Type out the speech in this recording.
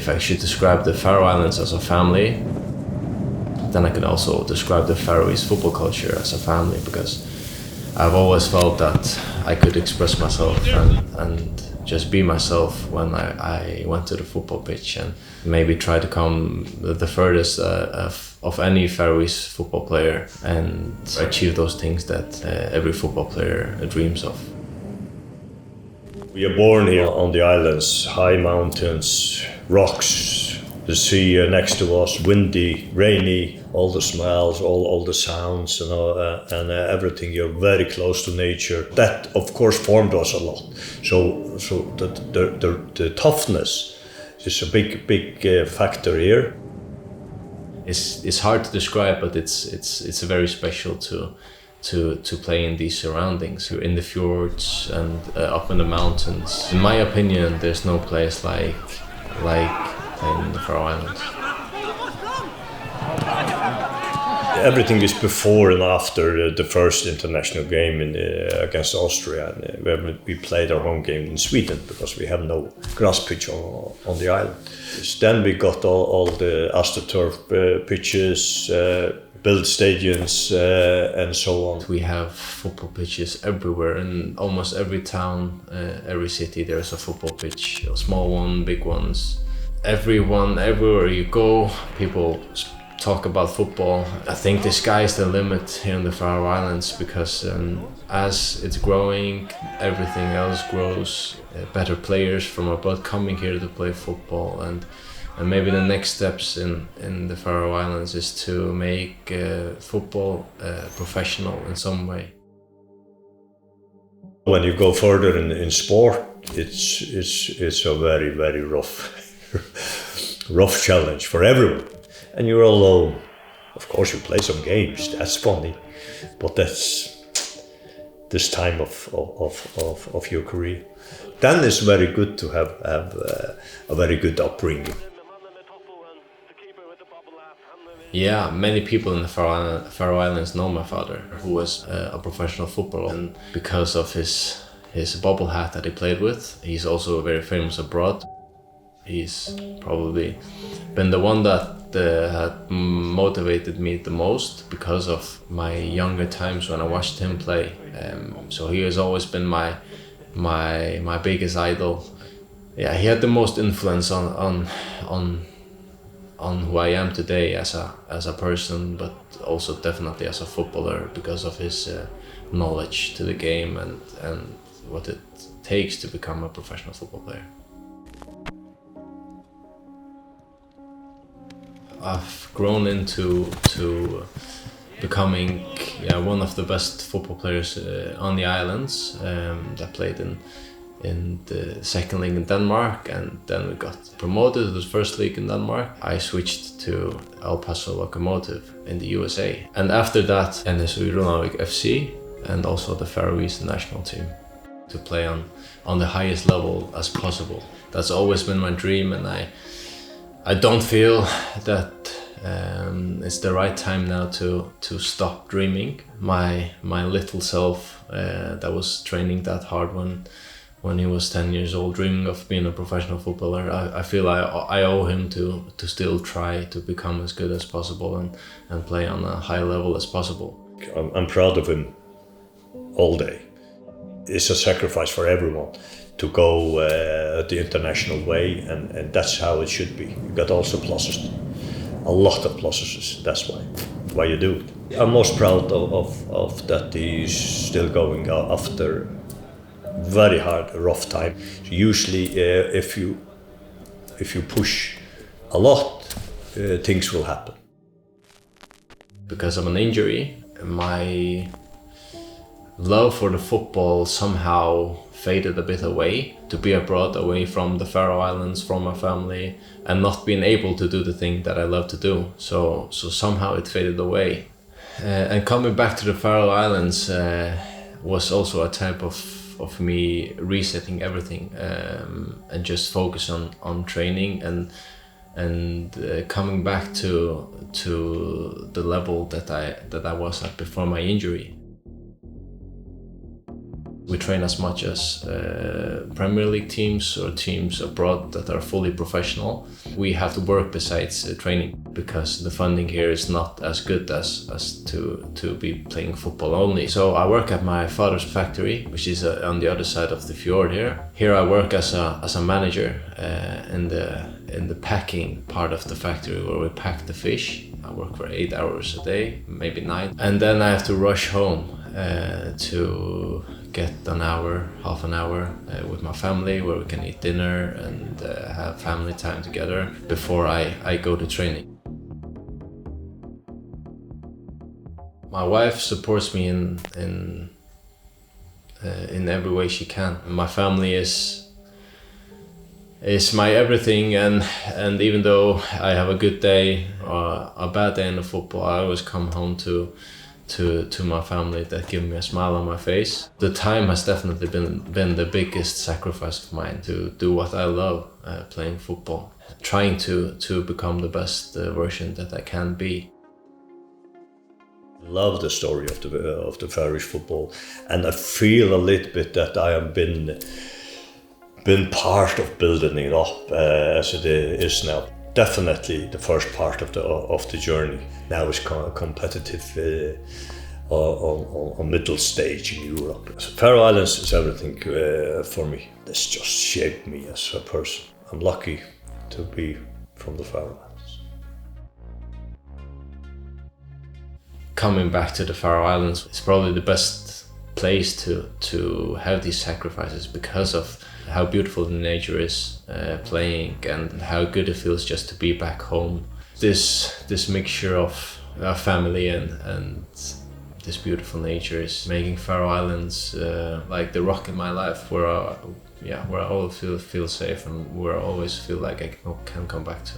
If I should describe the Faroe Islands as a family, then I can also describe the Faroese football culture as a family, because I've always felt that I could express myself and just be myself when I went to the football pitch, and maybe try to come the furthest of any Faroese football player and achieve those things that every football player dreams of. We are born here on the islands, high mountains, rocks, the sea next to us, windy, rainy, all the smells, all the sounds, and everything. You're very close to nature. That, of course, formed us a lot. So the toughness is a big factor here. It's hard to describe, but it's very special to play in these surroundings, in the fjords and up in the mountains. In my opinion, there's no place like playing in the Faroe Islands. Everything is before and after the first international game against Austria. We played our home game in Sweden because we have no grass pitch on the island. Then we got all the AstroTurf pitches, built stadiums, and so on. We have football pitches everywhere. In almost every town, every city, there's a football pitch, a small one, big ones. Everywhere you go, people talk about football. I think the sky is the limit here in the Faroe Islands, because as it's growing, everything else grows. Better players from abroad coming here to play football, and maybe the next steps in the Faroe Islands is to make football professional in some way. When you go further in sport, it's a very rough challenge for everyone. And you're alone. Of course, you play some games. That's funny, but that's this time of your career. Then it's very good to have a very good upbringing. Yeah, many people in the Faroe Islands know my father, who was a professional footballer, and because of his bobble hat that he played with, he's also very famous abroad. He's probably been the one that had motivated me the most because of my younger times when I watched him play. So he has always been my biggest idol. Yeah, he had the most influence on who I am today as a person, but also definitely as a footballer, because of his knowledge to the game and what it takes to become a professional football player. I've grown into becoming one of the best football players on the islands. That played in the second league in Denmark, and then we got promoted to the first league in Denmark. I switched to El Paso Locomotive in the USA, and after that NSU Runavik FC, and also the Faroese national team, to play on the highest level as possible. That's always been my dream, and I don't feel that it's the right time now to stop dreaming. My little self that was training that hard when he was 10 years old, dreaming of being a professional footballer, I feel I owe him to still try to become as good as possible and play on a high level as possible. I'm proud of him all day. It's a sacrifice for everyone to go the international way, and that's how it should be. You got also pluses, a lot of pluses. That's why you do it. I'm most proud of that he's still going after very hard, rough time. Usually, if you push a lot, things will happen. Because of an injury, my love for the football somehow faded a bit away. To be abroad, away from the Faroe Islands, from my family, and not being able to do the thing that I love to do. So somehow it faded away. And coming back to the Faroe Islands was also a type of me resetting everything, and just focus on training and coming back to the level that I was at before my injury. We train as much as Premier League teams or teams abroad that are fully professional. We have to work besides training because the funding here is not as good as to be playing football only. So I work at my father's factory, which is on the other side of the fjord here. Here I work as a manager in the packing part of the factory where we pack the fish. I work for 8 hours a day, maybe 9. And then I have to rush home to get half an hour with my family where we can eat dinner and have family time together before I go to training. My wife supports me in every way she can. My family is my everything, and even though I have a good day or a bad day in the football, I always come home to my family that give me a smile on my face. The time has definitely been the biggest sacrifice of mine to do what I love, playing football, trying to become the best version that I can be. I love the story of the Faroese football, and I feel a little bit that I have been part of building it up as it is now. Definitely the first part of the journey. Now it's competitive on middle stage in Europe. So Faroe Islands is everything for me. This just shaped me as a person. I'm lucky to be from the Faroe Islands. Coming back to the Faroe Islands, it's probably the best place to have these sacrifices because of how beautiful the nature is playing and how good it feels just to be back home. This mixture of our family and this beautiful nature is making Faroe Islands like the rock in my life, where I always feel safe and where I always feel like I can come back to.